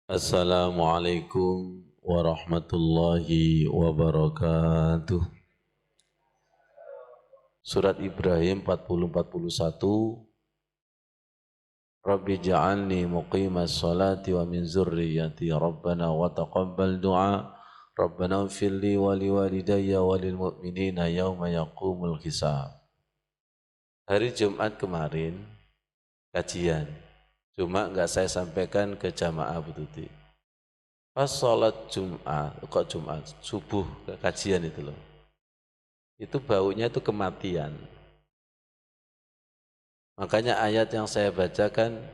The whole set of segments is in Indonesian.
Assalamualaikum warahmatullahi wabarakatuh. Surat Ibrahim 40-41. Rabbi ja'alni muqimas salati wa min zurriyati Rabbana wa taqabbal du'a. Rabbana ufirli wa liwalidayya wa lil mu'minina yawma yaqumul hisab. Hari Jumat kemarin kajian. Cuma enggak saya sampaikan ke jamaah Bututi. Pas sholat Jumat, subuh kajian itu loh. Itu baunya itu kematian. Makanya ayat yang saya bacakan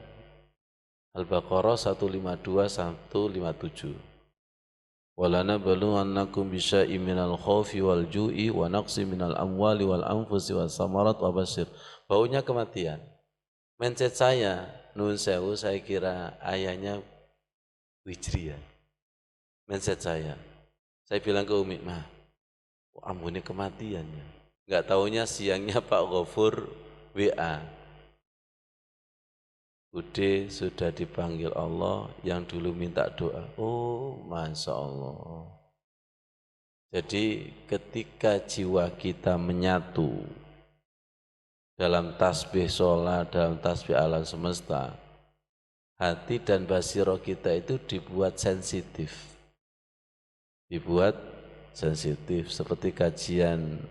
Al-Baqarah 152 157. Walana baluwannakum bisyai'in minal khaufi wal ju'i wa naqsi minal amwali wal anfusi was samarat wa basyir. Baunya kematian. Mindset saya, nun sewu, saya kira ayatnya Hijriyah. Mindset saya bilang ke Umi, mah ampuni kematiannya. Enggak taunya siangnya Pak Ghafur WA. Bude sudah dipanggil Allah yang dulu minta doa. Oh, Masya Allah. Jadi ketika jiwa kita menyatu dalam tasbih sholat, dalam tasbih alam semesta, hati dan basiro kita itu dibuat sensitif. Seperti kajian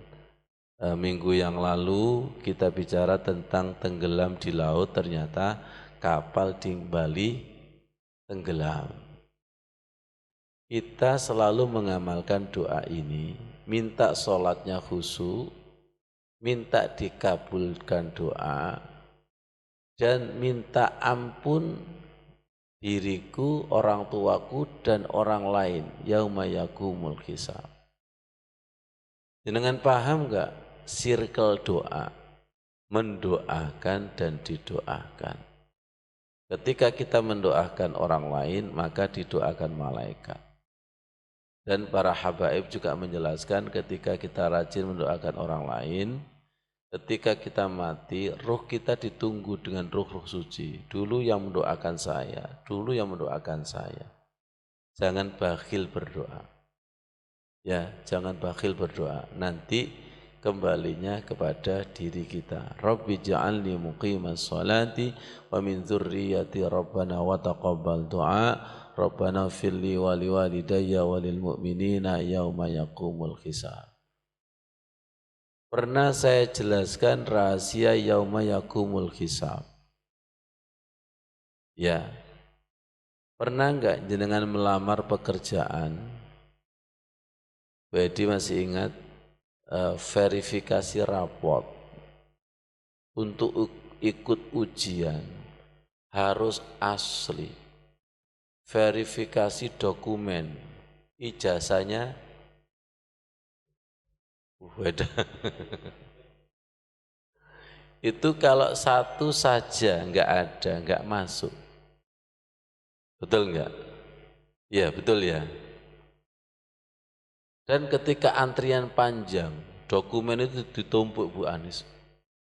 minggu yang lalu kita bicara tentang tenggelam di laut, ternyata kapal di Bali tenggelam. Kita selalu mengamalkan doa ini, minta sholatnya khusyuk, minta dikabulkan doa, dan minta ampun diriku, orang tuaku, dan orang lain. Yauma yakumul hisab. Jenengan paham enggak circle doa? Mendoakan dan didoakan. Ketika kita mendoakan orang lain, maka didoakan malaikat. Dan para habaib juga menjelaskan ketika kita rajin mendoakan orang lain, ketika kita mati, ruh kita ditunggu dengan ruh-ruh suci. Dulu yang mendoakan saya. Jangan bakhil berdoa. Ya, jangan bakhil berdoa. Nanti kembalinya kepada diri kita. Rabbi ja'alni muqimas salati wa min dzurriyyati Rabbana wa taqabbal du'a. Rabbana firli wa liwalidayya wa lil mu'minina yauma yaqumul hisab. Pernah saya jelaskan rahasia yauma yakumul hisab. Ya. Pernah enggak jenengan melamar pekerjaan? Bedi masih ingat verifikasi raport untuk ikut ujian harus asli. Verifikasi dokumen, ijazahnya beda. Itu kalau satu saja enggak ada, enggak masuk. Betul enggak? Iya, betul ya. Dan ketika antrian panjang, dokumen itu ditumpuk Bu Anis.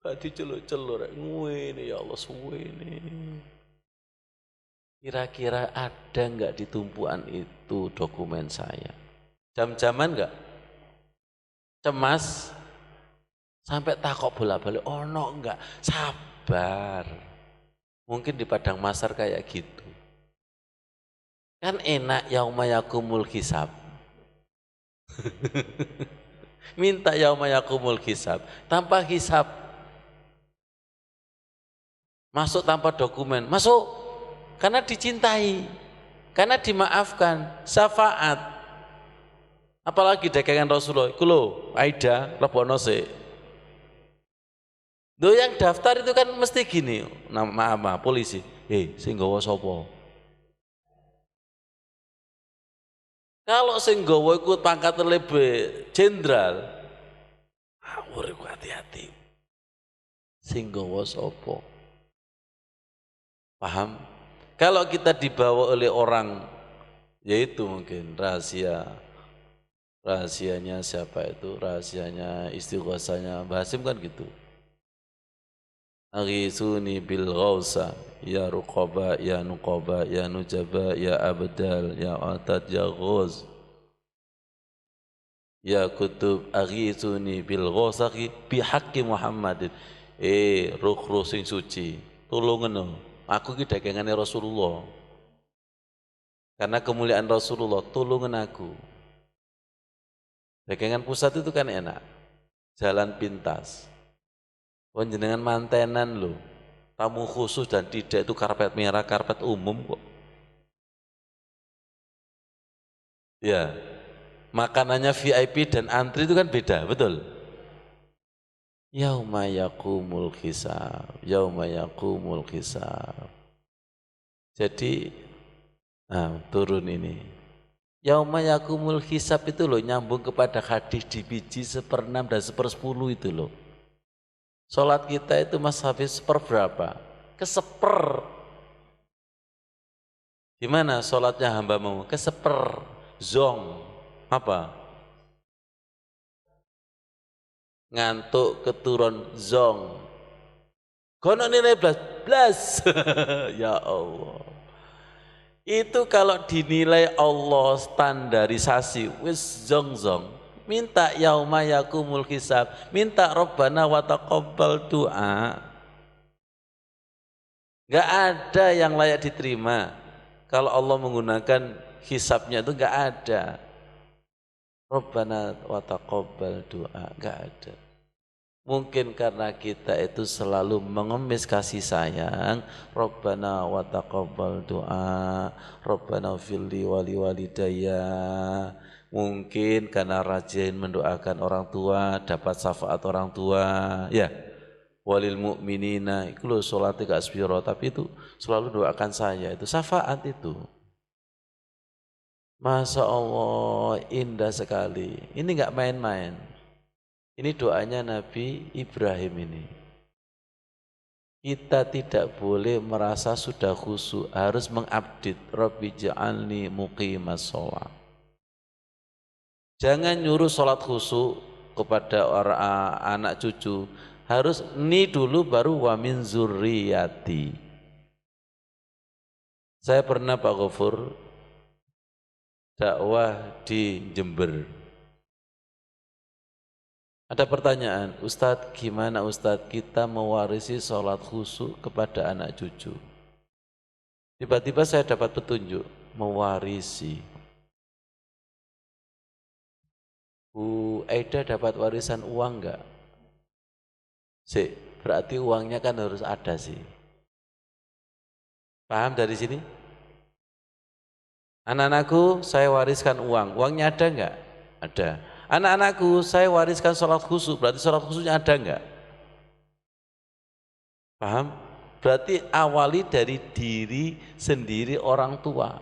Gak dicelur-celur, ngene ya Allah suwene. Kira-kira ada enggak di tumpuan itu dokumen saya? Jam-jaman enggak? Cemas? Sampai takok bolak-balik, ono enggak? Sabar. Mungkin di padang masar kayak gitu. Kan enak yauma yakumul hisab. Minta yauma yakumul hisab. Tanpa hisab. Masuk tanpa dokumen. Masuk. Karena dicintai. Karena dimaafkan. Syafaat. Apalagi dagangan Rasulullah. Kulo, Aida, Rabono se. Loh yang daftar itu kan mesti gini. Nama polisi. Sing nggawa sapa? Kalau sing nggawa ikut pangkat lebih jenderal, ngawur iku hati-hati. Sing nggawa sapa? Paham? Kalau kita dibawa oleh orang, yaitu mungkin rahasianya siapa itu, rahasianya istighosanya Mbah Hasim kan gitu. Aghisuni bil ghausa ya ruqaba ya nuqaba ya nujaba ya abdal ya atad ya ghauz ya kutub aghisuni bil ghausa bi haqqi Muhammadin. Ruh sing suci tulungan aku ki dagangane Rasulullah, karena kemuliaan Rasulullah tulungan aku. Dagangan pusat itu kan enak, jalan pintas, panjenengan mantenan loh, tamu khusus dan tidak itu karpet merah, karpet umum kok. Ya, makanannya VIP dan antri itu kan beda, betul? Yauma yaqumul hisab, yauma yaqumul hisab. Jadi, turun ini. Yauma yaqumul hisab itu loh, nyambung kepada hadis di biji 1/6 dan 1/10 itu loh. Sholat kita itu Mas Hafiz seperberapa? Keseper. Gimana sholatnya hambamu? Keseper. Zong. Apa? Ngantuk keturun zong. Kono nilai belas. Ya Allah. Itu kalau dinilai Allah standarisasi wis zong. Minta yauma yakumul hisab, minta Rabbana wa taqabbal doa. Enggak ada yang layak diterima kalau Allah menggunakan hisabnya, itu enggak ada. Rabbana wa taqabbal doa, enggak ada. Mungkin karena kita itu selalu mengemis kasih sayang, Rabbana wa taqabbal doa, Rabbana firli wali walidayya. Mungkin karena rajin mendoakan orang tua, dapat syafaat orang tua, ya. Walil mu'minina, itu loh sholatnya gak sepiro, tapi itu selalu doakan saya, itu syafaat itu. Masya Allah, indah sekali. Ini gak main-main. Ini doanya Nabi Ibrahim ini. Kita tidak boleh merasa sudah khusyuk, harus mengupdate. Rabbi ja'alni muqimas sholat. Jangan nyuruh sholat khusyuk kepada orang anak cucu. Harus ini dulu baru wa min zurriyati. Saya pernah Pak Ghafur dakwah di Jember. Ada pertanyaan, Ustadz gimana Ustadz kita mewarisi sholat khusyuk kepada anak cucu? Tiba-tiba saya dapat petunjuk, mewarisi. Bu Aida dapat warisan uang enggak? Berarti uangnya kan harus ada sih. Paham dari sini? Anak-anakku saya wariskan uang, uangnya ada enggak? Ada. Anak-anakku saya wariskan sholat khusyuk, berarti sholat khusyuknya ada enggak? Paham? Berarti awali dari diri sendiri orang tua.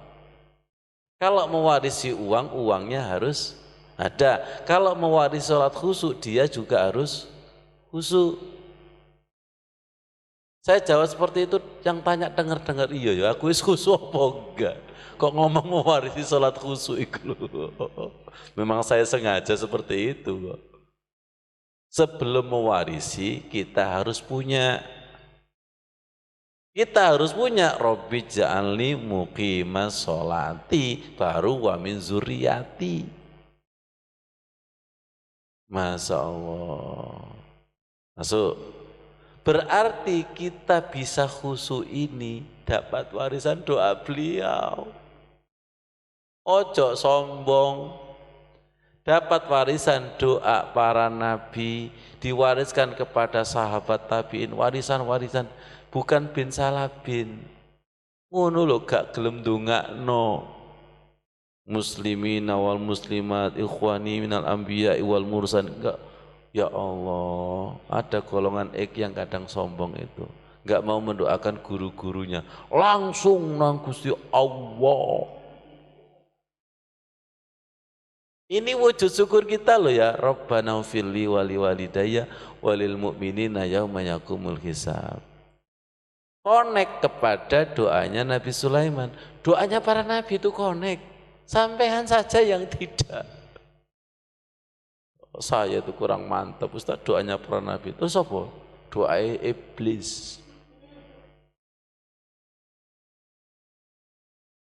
Kalau mewarisi uang, uangnya harus ada. Kalau mewarisi sholat khusyuk, dia juga harus khusyuk. Saya jawab seperti itu, yang tanya dengar-dengar, iya ya aku is khusyuk apa enggak? Kok ngomong mewarisi sholat khusyuk itu? Memang saya sengaja seperti itu. Sebelum mewarisi, kita harus punya. Kita harus punya Rabbi ja'alni muqimas sholati, baru wa min zurriyati. Masya Allah. Masuk. Berarti kita bisa khusyuk ini dapat warisan doa beliau. Ojo sombong. Dapat warisan doa para nabi, diwariskan kepada sahabat tabi'in, warisan-warisan bukan bin salah bin. Ngono lho gak gelem ndongakno. Muslimina wal muslimat, ikhwani minal anbiya wal mursalin. Enggak. Ya Allah, ada golongan yang kadang sombong itu, enggak mau mendoakan guru-gurunya, langsung nang Gusti Allah. Ini wujud syukur kita loh ya. Rabbana firli wali walidayya walil mu'minina yauma yaqumul hisab. Connect kepada doanya Nabi Sulaiman. Doanya para nabi itu connect. Sampean saja yang tidak. Saya itu kurang mantap Ustaz, doanya para nabi. Terus apa? doa iblis.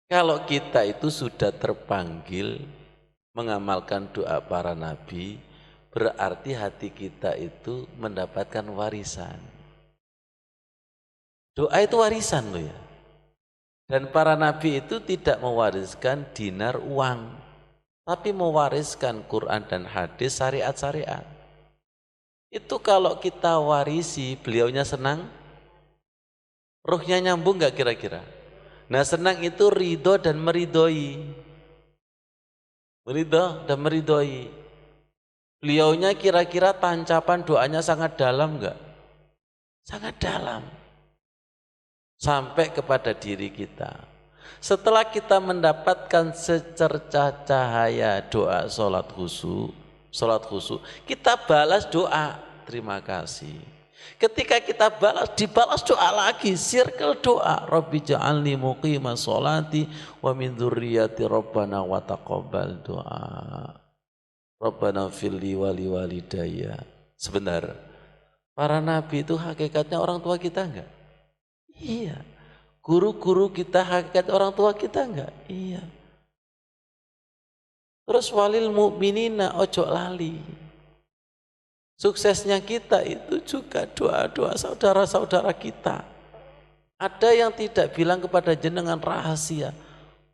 Kalau kita itu sudah terpanggil mengamalkan doa para nabi, berarti hati kita itu mendapatkan warisan. Doa itu warisan loh ya. Dan para nabi itu tidak mewariskan dinar uang, tapi mewariskan Quran dan hadis, syariat-syariat. Itu kalau kita warisi, beliaunya senang, ruhnya nyambung nggak kira-kira? Nah senang itu ridho dan meridhoi. Meridho dan meridhoi. Beliaunya kira-kira tancapan doanya sangat dalam nggak? Sangat dalam. Sampai kepada diri kita. Setelah kita mendapatkan secercah cahaya doa sholat khusyuk, kita balas doa terima kasih. Ketika kita dibalas doa lagi, circle doa. Rabbi ja'alni muqimas sholati wa min dzurriyyati rabbana wa taqabbal doa. Rabbana firli wali walidayya. Sebentar, para nabi itu hakikatnya orang tua kita enggak? Iya. Guru-guru kita hakikat orang tua kita enggak? Iya. Terus walil mu'minina ojo lali. Suksesnya kita itu juga doa-doa saudara-saudara kita. Ada yang tidak bilang kepada jenengan rahasia.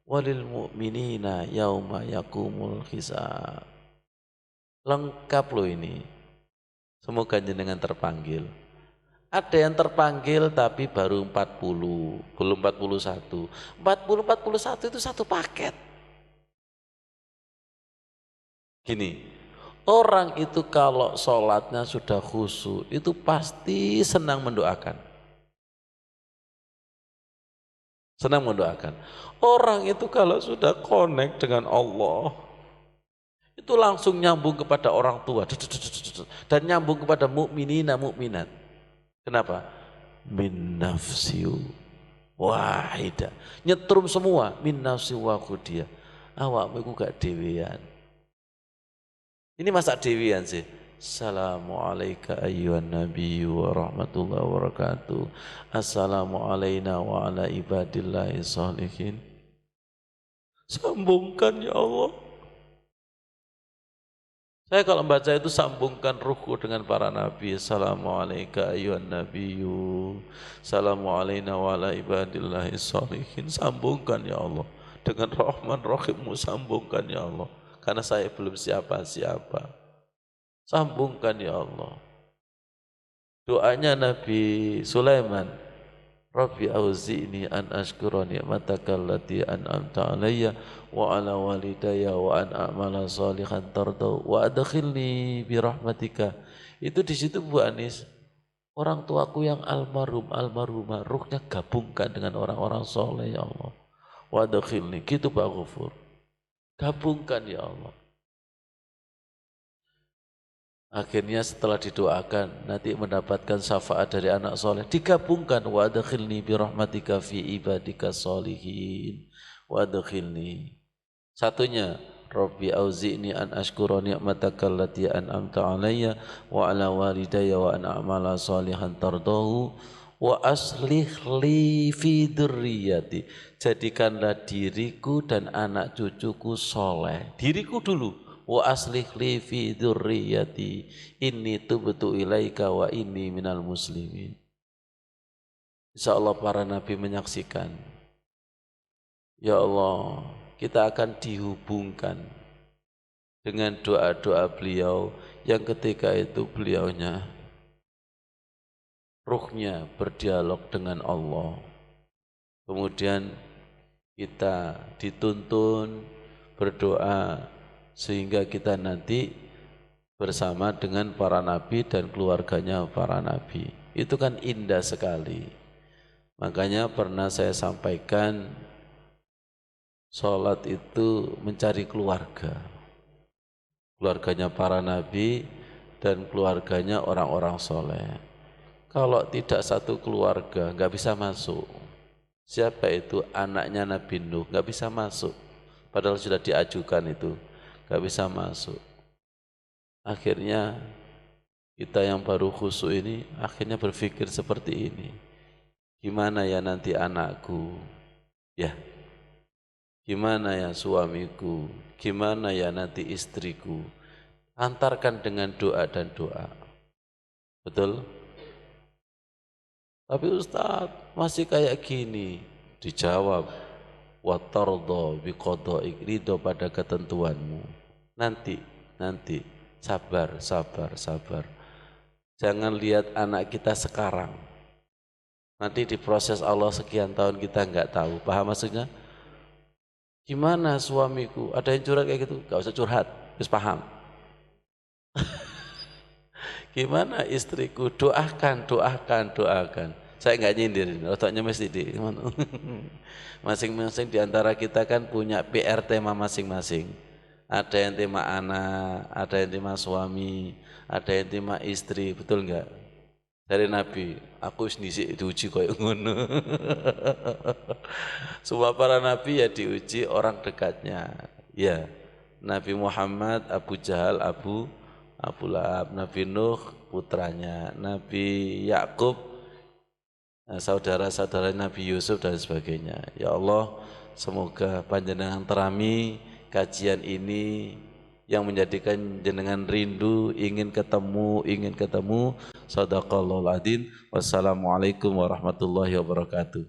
Walil mu'minina yauma yakumul hisab. Lengkap loh ini. Semoga jenengan terpanggil. Ada yang terpanggil tapi baru 40, belum 41. 41 itu satu paket. Gini, orang itu kalau sholatnya sudah khusyuk, itu pasti senang mendoakan. Senang mendoakan. Orang itu kalau sudah connect dengan Allah, itu langsung nyambung kepada orang tua. Dan nyambung kepada mukminina mukminat. Kenapa? Min nafsiu wahidah. Nyetrum semua. Min nafsi wakudiyah. Awakmu iku gak dewean. Ini masa dewean sih. Assalamualaikum ayyuhan nabiyyu wa rahmatullahi wa barakatuh. Assalamu alayna wa ala ibadillahi sholihin. Sambungkan ya Allah. Saya kalau membaca itu sambungkan ruhku dengan para nabi. Assalamualaikum ayyuhan nabiyyu. Assalamu alayna wa ala ibadillahi sholihin. Sambungkan ya Allah. Dengan rahman rahimmu sambungkan ya Allah. Karena saya belum siapa-siapa. Sambungkan ya Allah. Doanya Nabi Sulaiman. Rabbi auzi'ni an ashkura ni'mataka allati an'amta alayya wa ala walidayya wa an a'mala shalihan tardau wa adkhilni bi rahmatika. Itu di situ Bu Anis, orang tuaku yang almarhumah ruhnya gabungkan dengan orang-orang soleh ya Allah. Wa adkhilni, gitu Pak Ghafur. Gabungkan ya Allah. Akhirnya setelah didoakan nanti mendapatkan syafaat dari anak soleh, digabungkan wa adkhilni bi rahmatika fi ibadika sholihin wa adkhilni. Satunya Rabbi auzi'ni an ashkura ni'mataka allati an'amta alayya wa ala walidayya wa an a'mala sholihan tardahu wa aslih li fi dzurriyyati. Jadikanlah diriku dan anak cucuku soleh. Diriku dulu. Wa aslih li fi dzurriyyati inni tubtu ilaika wa inni minal muslimin. Insyaallah para nabi menyaksikan. Ya Allah, kita akan dihubungkan dengan doa-doa beliau yang ketika itu beliaunya ruhnya berdialog dengan Allah. Kemudian kita dituntun berdoa sehingga kita nanti bersama dengan para nabi dan keluarganya para nabi. Itu kan indah sekali. Makanya pernah saya sampaikan, sholat itu mencari keluarga. Keluarganya para nabi dan keluarganya orang-orang soleh. Kalau tidak satu keluarga nggak bisa masuk. Siapa itu? Anaknya Nabi Nuh, nggak bisa masuk. Padahal sudah diajukan itu. Gak bisa masuk. Akhirnya Kita yang baru khusyuk ini akhirnya berpikir seperti ini. Gimana ya nanti anakku? Ya, gimana ya suamiku? Gimana ya nanti istriku? Antarkan dengan doa dan doa. Betul? Tapi Ustaz masih kayak gini. Dijawab, wa tarda biqada'i, ridho pada ketentuanmu. Nanti, sabar, sabar, sabar. Jangan lihat anak kita sekarang. Nanti di proses Allah sekian tahun kita nggak tahu. Paham maksudnya? Gimana suamiku? Ada yang curhat kayak gitu? Gak usah curhat, terus paham. Gimana istriku? Doakan, doakan, doakan. Saya nggak nyindir, otaknya mesti di masing-masing di antara kita kan punya PR tema masing-masing. Ada yang tema anak, ada yang tema suami, ada yang tema istri, betul nggak? Dari Nabi, aku sendiri diuji koyo ngono. Semua para nabi ya diuji orang dekatnya. Ya, Nabi Muhammad, Abu Jahal, Abu Lahab, Nabi Nuh putranya, Nabi Yakub, saudara-saudara Nabi Yusuf dan sebagainya. Ya Allah, semoga panjenengan terami kajian ini yang menjadikan jenengan rindu, ingin ketemu. Shadaqallahul adzim. Wassalamualaikum warahmatullahi wabarakatuh.